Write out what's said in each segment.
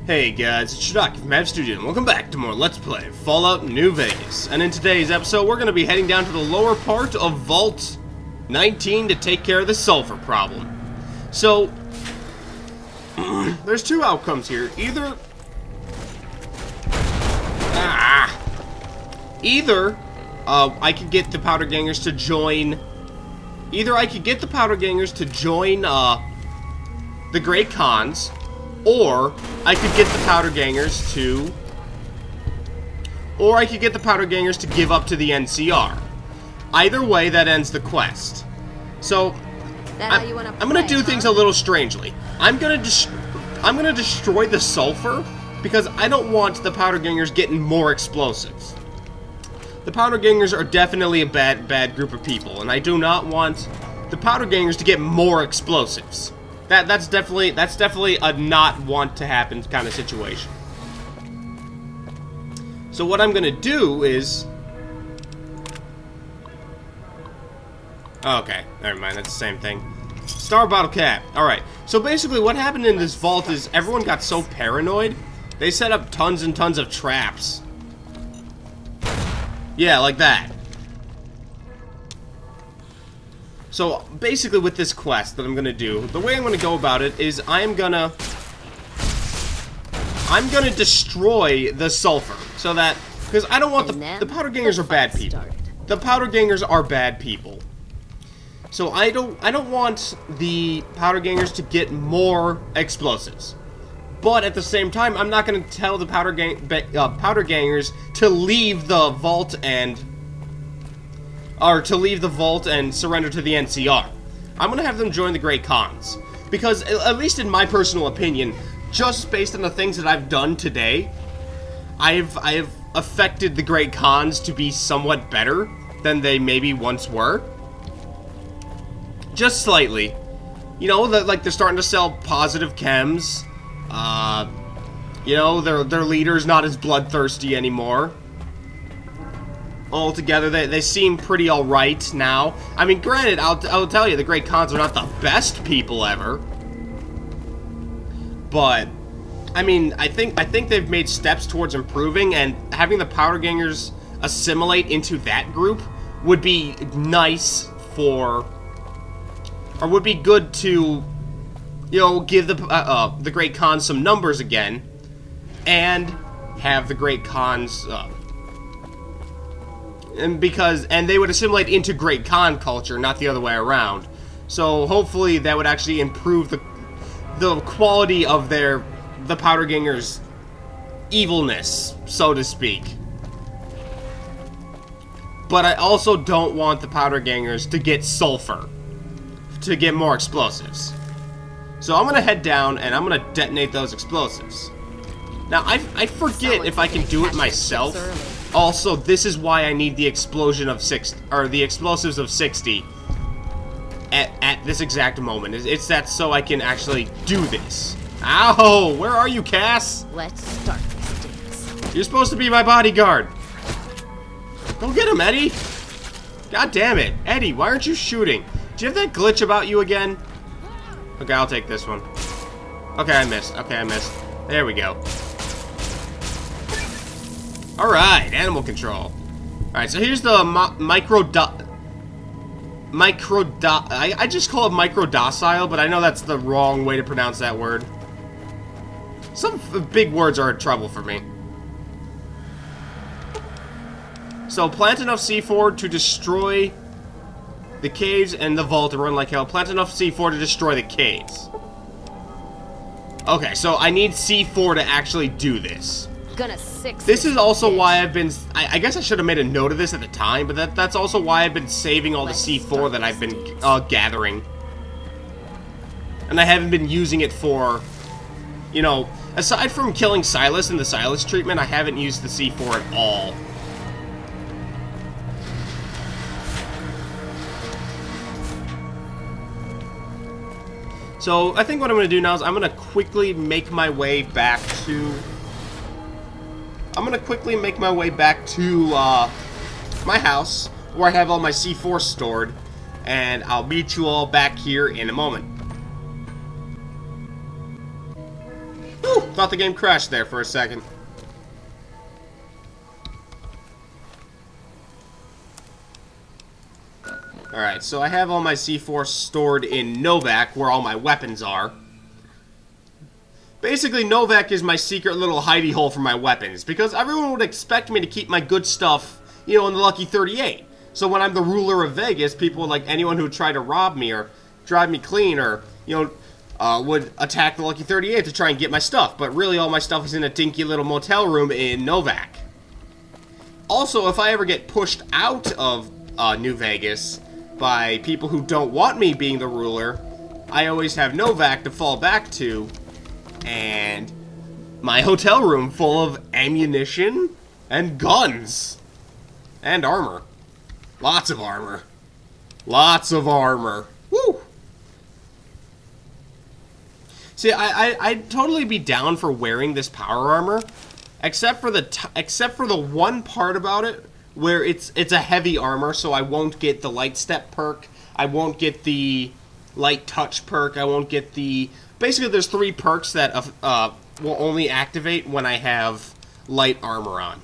Hey guys, it's Ch.8 from V.A.T.S Studio, and welcome back to more Let's Play Fallout New Vegas. And in today's episode, we're going to be heading down to the lower part of Vault 19 to take care of the sulfur problem. So, there's two outcomes here. Either I could get the Powder Gangers to join... the Great Khans, or I could get the Powder Gangers to... give up to the NCR. Either way, that ends the quest. So, I'm gonna do things a little strangely. I'm gonna destroy the sulfur, because I don't want the Powder Gangers getting more explosives. The Powder Gangers are definitely a bad group of people, and I do not want the Powder Gangers to get more explosives. That's definitely a not want to happen kind of situation. So what I'm gonna do is... Okay, never mind, that's the same thing. Star Bottle Cap. Alright, so basically what happened in this vault is everyone got so paranoid, they set up tons and tons of traps. Yeah, like that. So, basically with this quest that I'm gonna do, the way I'm gonna go about it is I'm gonna destroy the sulfur. So that, because I don't want the Powder Gangers are bad people. The Powder Gangers are bad people. So I don't want the Powder Gangers to get more explosives. But at the same time, I'm not gonna tell the Powder Gangers to leave the vault and... surrender to the NCR. I'm gonna have them join the Great Khans. Because, at least in my personal opinion, just based on the things that I've done today, I have affected the Great Khans to be somewhat better than they maybe once were. Just slightly. You know, like they're starting to sell positive chems. You know, their leader's not as bloodthirsty anymore. Altogether, they seem pretty alright now. I mean, granted, I'll tell you, the Great Khans are not the best people ever. But, I mean, I think they've made steps towards improving, and having the Powder Gangers assimilate into that group would be nice for... or would be good to, you know, give the Great Khans some numbers again, and have the Great Khans... and they would assimilate into Great Khan culture, not the other way around. So hopefully that would actually improve the quality of the Powder Gangers' evilness, so to speak. But I also don't want the Powder Gangers to get sulfur, to get more explosives. So I'm gonna head down and I'm gonna detonate those explosives. Now I forget if I can do it myself. Also, this is why I need the explosion of the explosives of 60 at this exact moment. It's that so I can actually do this. Ow! Where are you, Cass? Let's start these things. You're supposed to be my bodyguard. Go get him, Eddie. God damn it, Eddie! Why aren't you shooting? Do you have that glitch about you again? Okay, I'll take this one. Okay, I missed. There we go. Alright, animal control. Alright, so here's the I just call it microdocile, but I know that's the wrong way to pronounce that word. Some big words are in trouble for me. So, plant enough C4 to destroy the caves and the vault and run like hell. Plant enough C4 to destroy the caves. Okay, so I need C4 to actually do this. This is also why I've been... I guess I should have made a note of this at the time, but that's also why I've been saving all the C4 that I've been gathering. And I haven't been using it for... You know, aside from killing Silas and the Silas treatment, I haven't used the C4 at all. So, I think what I'm going to do now is I'm going to quickly make my way back to... my house, where I have all my C4 stored, and I'll meet you all back here in a moment. Whew, thought the game crashed there for a second. Alright, so I have all my C4 stored in Novak, where all my weapons are. Basically, Novak is my secret little hidey hole for my weapons, because everyone would expect me to keep my good stuff, you know, in the Lucky 38. So when I'm the ruler of Vegas, people, like, anyone who tried to rob me or drive me clean or, you know, would attack the Lucky 38 to try and get my stuff. But really, all my stuff is in a dinky little motel room in Novak. Also, if I ever get pushed out of New Vegas by people who don't want me being the ruler, I always have Novak to fall back to, and my hotel room full of ammunition and guns and armor. Lots of armor. Lots of armor. Woo! See, I'd totally be down for wearing this power armor, except for the one part about it where it's a heavy armor, so I won't get the light step perk, I won't get the light touch perk, I won't get the... Basically, there's 3 perks that will only activate when I have light armor on.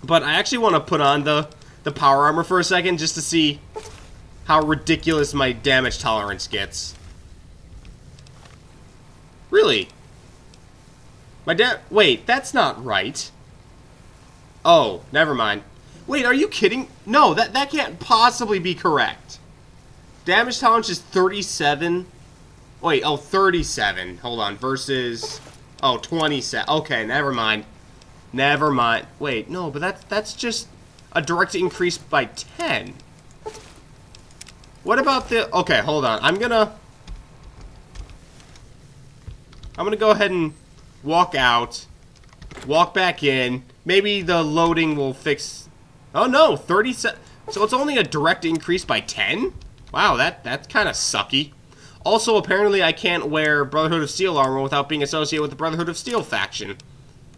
But I actually want to put on the power armor for a second, just to see how ridiculous my damage tolerance gets. Really? Wait, that's not right. Oh, never mind. Wait, are you kidding? No, that can't possibly be correct. Damage tolerance is 37. Wait, oh, 37. Hold on, versus... Oh, 27. Okay, never mind. Never mind. Wait, no, but that's just a direct increase by 10. What about the... Okay, hold on. I'm gonna go ahead and walk out. Walk back in. Maybe the loading will fix... Oh, no, 37... So it's only a direct increase by 10? Wow, that's kind of sucky. Also, apparently I can't wear Brotherhood of Steel armor without being associated with the Brotherhood of Steel faction.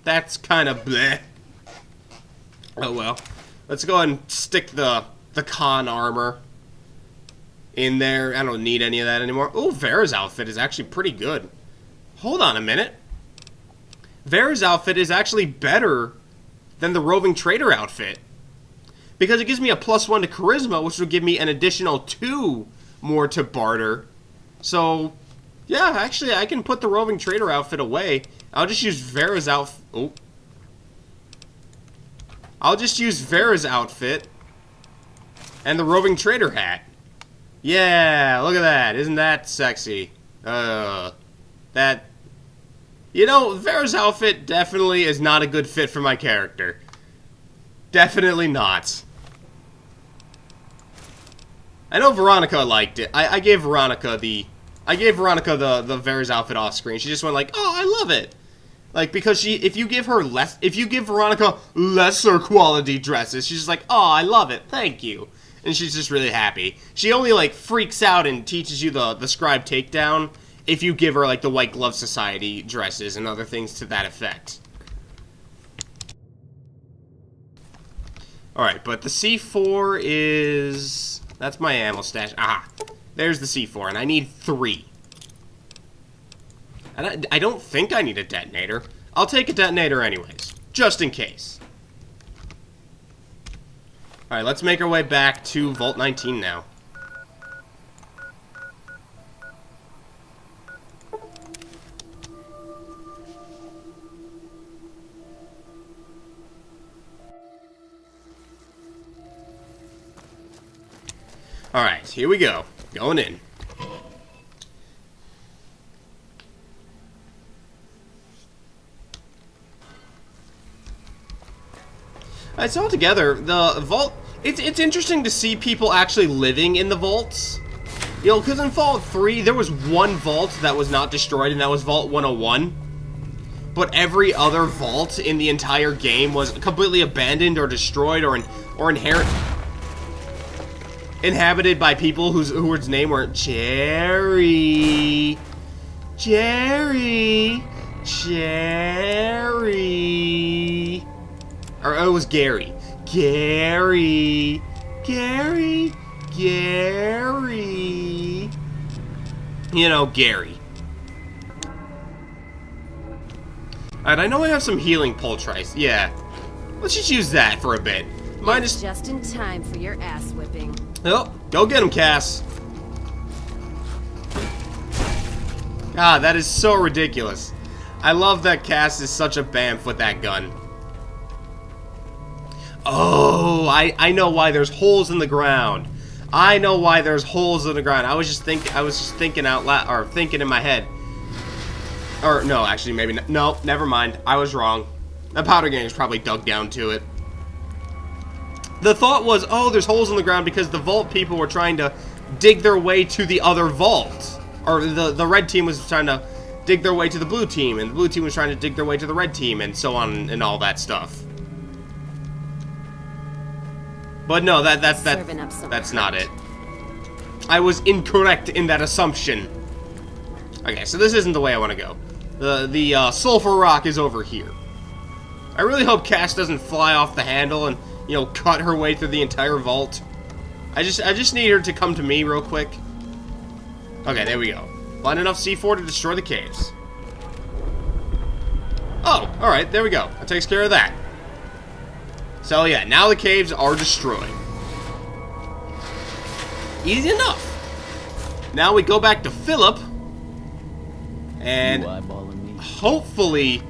That's kind of bleh. Oh, well. Let's go ahead and stick the con armor in there. I don't need any of that anymore. Oh, Vera's outfit is actually pretty good. Hold on a minute. Vera's outfit is actually better than the Roving Trader outfit, because it gives me a +1 to Charisma, which will give me an additional 2 more to barter. So, yeah, actually, I can put the Roving Trader outfit away. I'll just use Vera's outfit. Oh. I'll just use Vera's outfit and the Roving Trader hat. Yeah, look at that. Isn't that sexy? That... You know, Vera's outfit definitely is not a good fit for my character. Definitely not. I know Veronica liked it. I gave Veronica the Vera's outfit off screen. She just went like, "Oh, I love it." Like, because if you give Veronica lesser quality dresses, she's just like, "Oh, I love it. Thank you." And she's just really happy. She only like freaks out and teaches you the scribe takedown if you give her like the White Glove Society dresses and other things to that effect. Alright, but the C4 is... That's my ammo stash. Ah, there's the C4, and I need 3. And I don't think I need a detonator. I'll take a detonator anyways, just in case. Alright, let's make our way back to Vault 19 now. Alright, here we go. Going in. Alright, so altogether, the vault... It's interesting to see people actually living in the vaults. You know, because in Fallout 3, there was one vault that was not destroyed, and that was Vault 101. But every other vault in the entire game was completely abandoned or destroyed or inhabited by people whose name were Jerry. Or it was Gary. Gary. You know, Gary. Alright, I know I have some healing poultice. Yeah. Let's just use that for a bit. Minus... Just in time for your ass whipping. Oh, go get him, Cass. God, that is so ridiculous. I love that Cass is such a bamf with that gun. Oh, I know why there's holes in the ground. I know why there's holes in the ground. I was just thinking out loud, or thinking in my head. Or no, actually, maybe not. No, never mind. I was wrong. The powder gang is probably dug down to it. The thought was, oh, there's holes in the ground because the vault people were trying to dig their way to the other vault. Or the red team was trying to dig their way to the blue team, and the blue team was trying to dig their way to the red team, and so on and all that stuff. But no, that's not it. I was incorrect in that assumption. Okay, so this isn't the way I want to go. The sulfur rock is over here. I really hope Cass doesn't fly off the handle and, you know, cut her way through the entire vault. I just need her to come to me real quick. Okay, there we go. Find enough C4 to destroy the caves. Oh, alright, there we go. That takes care of that. So yeah, now the caves are destroyed. Easy enough. Now we go back to Philip. And hopefully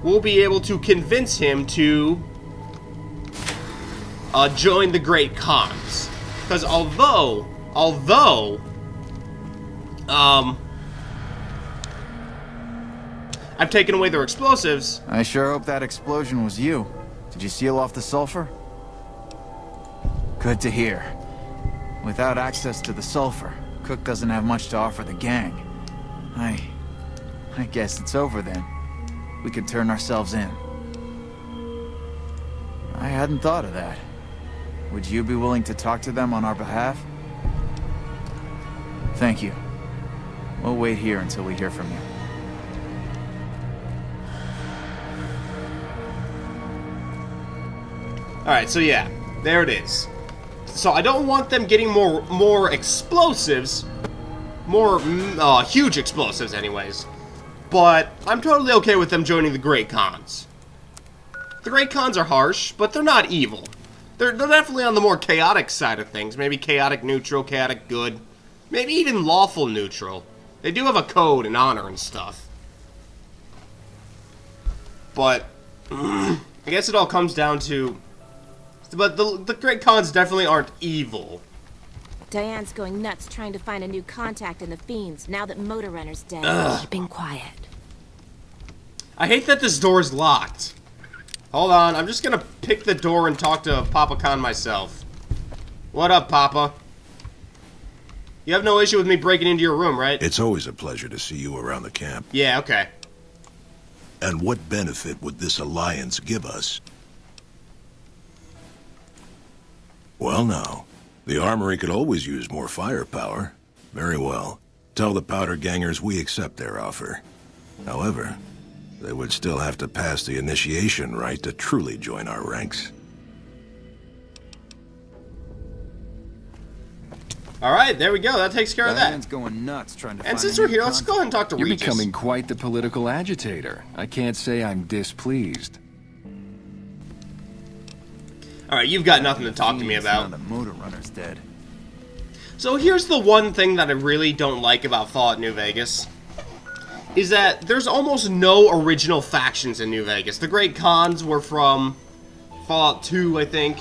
we'll be able to convince him to join the Great Khans. Because although I've taken away their explosives. I sure hope that explosion was you. Did you seal off the sulfur? Good to hear. Without access to the sulfur, Cook doesn't have much to offer the gang. I guess it's over then. We could turn ourselves in. I hadn't thought of that. Would you be willing to talk to them on our behalf? Thank you. We'll wait here until we hear from you. Alright, so yeah, there it is. So I don't want them getting more explosives. More huge explosives anyways. But I'm totally okay with them joining the Great Khans. The Great Khans are harsh, but they're not evil. They're definitely on the more chaotic side of things. Maybe chaotic neutral, chaotic good. Maybe even lawful neutral. They do have a code and honor and stuff. But I guess it all comes down to... But the Great Khans definitely aren't evil. Diane's going nuts trying to find a new contact in the Fiends now that Motor Runner's dead. Keeping quiet. I hate that this door is locked. Hold on, I'm just gonna pick the door and talk to Papa Khan myself. What up, Papa? You have no issue with me breaking into your room, right? It's always a pleasure to see you around the camp. Yeah, okay. And what benefit would this alliance give us? Well, now, the armory could always use more firepower. Very well. Tell the powder gangers we accept their offer. However, they would still have to pass the initiation rite to truly join our ranks. Alright, there we go. That takes care of that. Diane's going nuts trying to find And since we're here, let's go ahead and talk to You're Regis. becoming quite the political agitator. I can't say I'm displeased. Alright, you've got nothing to talk to me about. The Motor Runner's dead. So here's the one thing that I really don't like about Fallout New Vegas. Is that there's almost no original factions in New Vegas. The Great Khans were from Fallout 2, I think.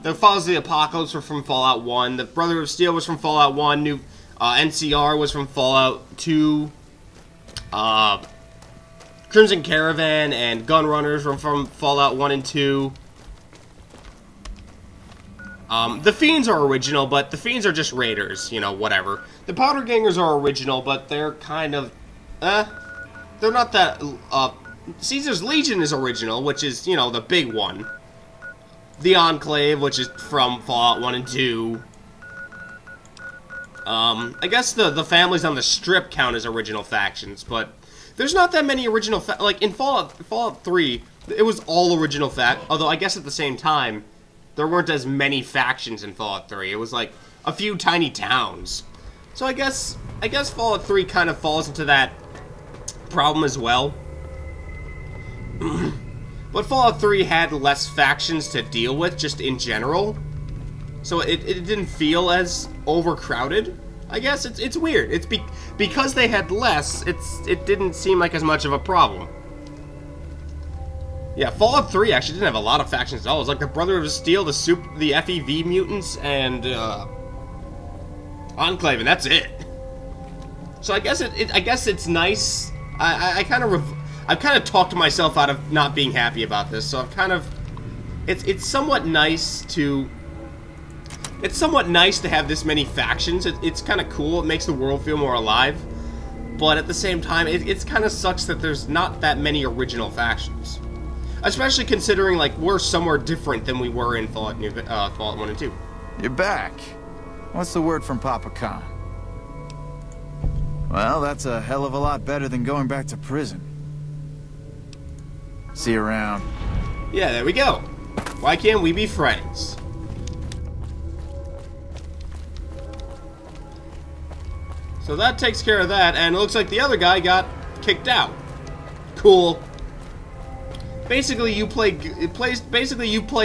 The Followers of the Apocalypse were from Fallout 1. The Brother of Steel was from Fallout 1. NCR was from Fallout 2. Crimson Caravan and Gunrunners were from Fallout 1 and 2. The Fiends are original, but the Fiends are just raiders, you know, whatever. The Powder Gangers are original, but they're kind of, they're not that, Caesar's Legion is original, which is, you know, the big one. The Enclave, which is from Fallout 1 and 2. I guess the families on the Strip count as original factions, but there's not that many original like, in Fallout 3, it was all original although I guess at the same time, there weren't as many factions in Fallout 3. It was like a few tiny towns. So I guess Fallout 3 kind of falls into that problem as well. But Fallout 3 had less factions to deal with, just in general. So it didn't feel as overcrowded. I guess it's weird. It's because they had less, it didn't seem like as much of a problem. Yeah, Fallout 3 actually didn't have a lot of factions at all. It was like the Brotherhood of Steel, the FEV mutants, and Enclave, and that's it. So I guess it's nice. I've kind of talked myself out of not being happy about this. So I've kind of, it's somewhat nice to. It's somewhat nice to have this many factions. It's kind of cool. It makes the world feel more alive. But at the same time, it kind of sucks that there's not that many original factions. Especially considering, like, we're somewhere different than we were in Fallout 1 and 2. You're back. What's the word from Papa Khan? Well, that's a hell of a lot better than going back to prison. See you around. Yeah, there we go. Why can't we be friends? So that takes care of that, and it looks like the other guy got kicked out. Cool. Basically, you play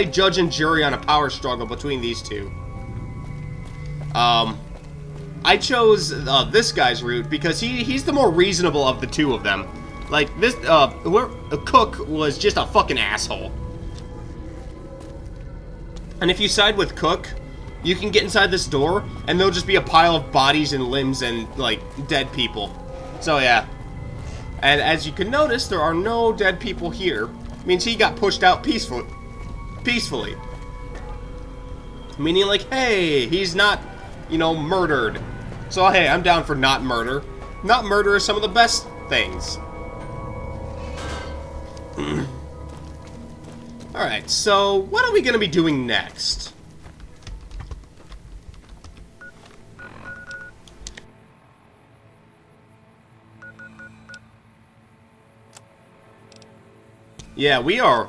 judge and jury on a power struggle between these two. I chose this guy's route because he's the more reasonable of the two of them. Like this, Cook was just a fucking asshole. And if you side with Cook, you can get inside this door, and there'll just be a pile of bodies and limbs and, like, dead people. So, yeah. And as you can notice, there are no dead people here. Means he got pushed out peacefully. Meaning, like, hey, he's not, you know, murdered. So, hey, I'm down for not murder. Not murder is some of the best things. Alright, so what are we going to be doing next? Yeah, we are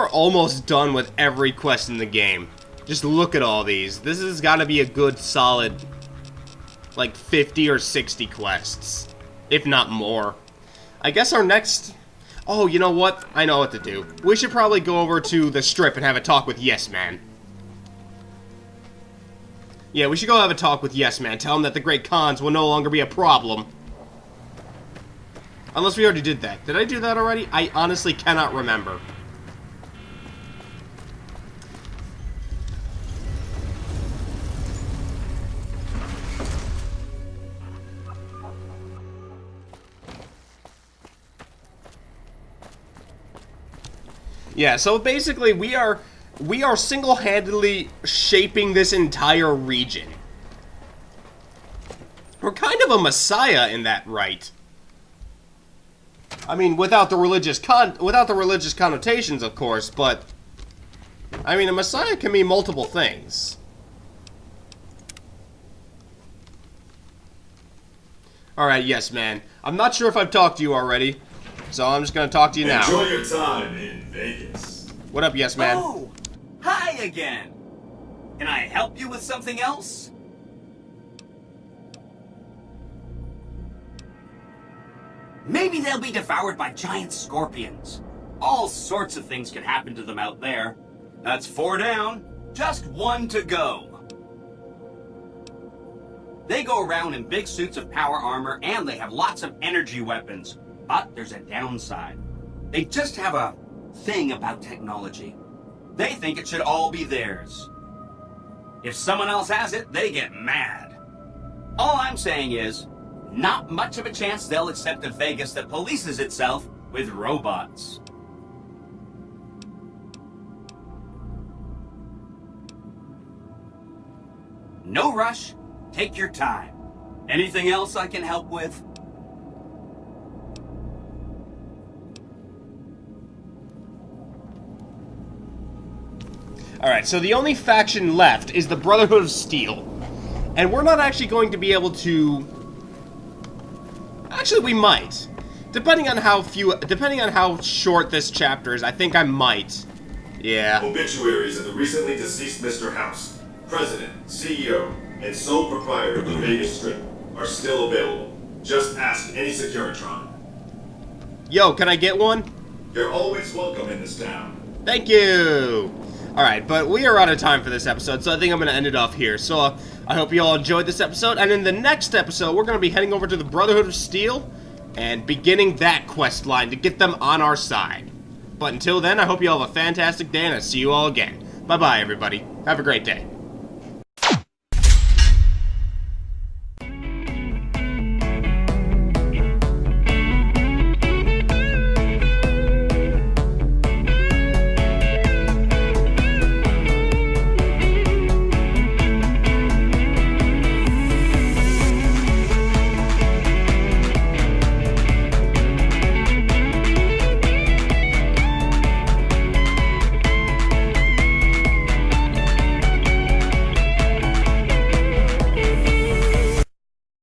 almost done with every quest in the game. Just look at all these. This has got to be a good solid, like, 50 or 60 quests. If not more. I guess our next... Oh, you know what? I know what to do. We should probably go over to the Strip and have a talk with Yes Man. Yeah, we should go have a talk with Yes Man. Tell him that the Great Khans will no longer be a problem. Unless we already did that. Did I do that already? I honestly cannot remember. Yeah, so basically we are single-handedly shaping this entire region. We're kind of a messiah in that right. I mean, without the religious connotations, of course, but I mean, a messiah can mean multiple things. Alright, Yes Man. I'm not sure if I've talked to you already, so I'm just gonna talk to you now. Enjoy your time in Vegas. What up, Yes Man? Oh, hi again. Can I help you with something else? Maybe they'll be devoured by giant scorpions. All sorts of things can happen to them out there. That's 4 down, just 1 to go. They go around in big suits of power armor, and they have lots of energy weapons. But there's a downside. They just have a thing about technology. They think it should all be theirs. If someone else has it, they get mad. All I'm saying is, not much of a chance they'll accept a Vegas that polices itself with robots. No rush. Take your time. Anything else I can help with? Alright, so the only faction left is the Brotherhood of Steel. And we're not actually going to be able to... Actually, we might. Depending on how short this chapter is, I think I might. Yeah. Obituaries of the recently deceased Mr. House, President, CEO, and sole proprietor of the Vegas Strip are still available. Just ask any Securitron. Yo, can I get one? You're always welcome in this town. Thank you! Alright, but we are out of time for this episode, so I think I'm going to end it off here. So, I hope you all enjoyed this episode, and in the next episode, we're going to be heading over to the Brotherhood of Steel and beginning that quest line to get them on our side. But until then, I hope you all have a fantastic day, and I'll see you all again. Bye-bye, everybody. Have a great day.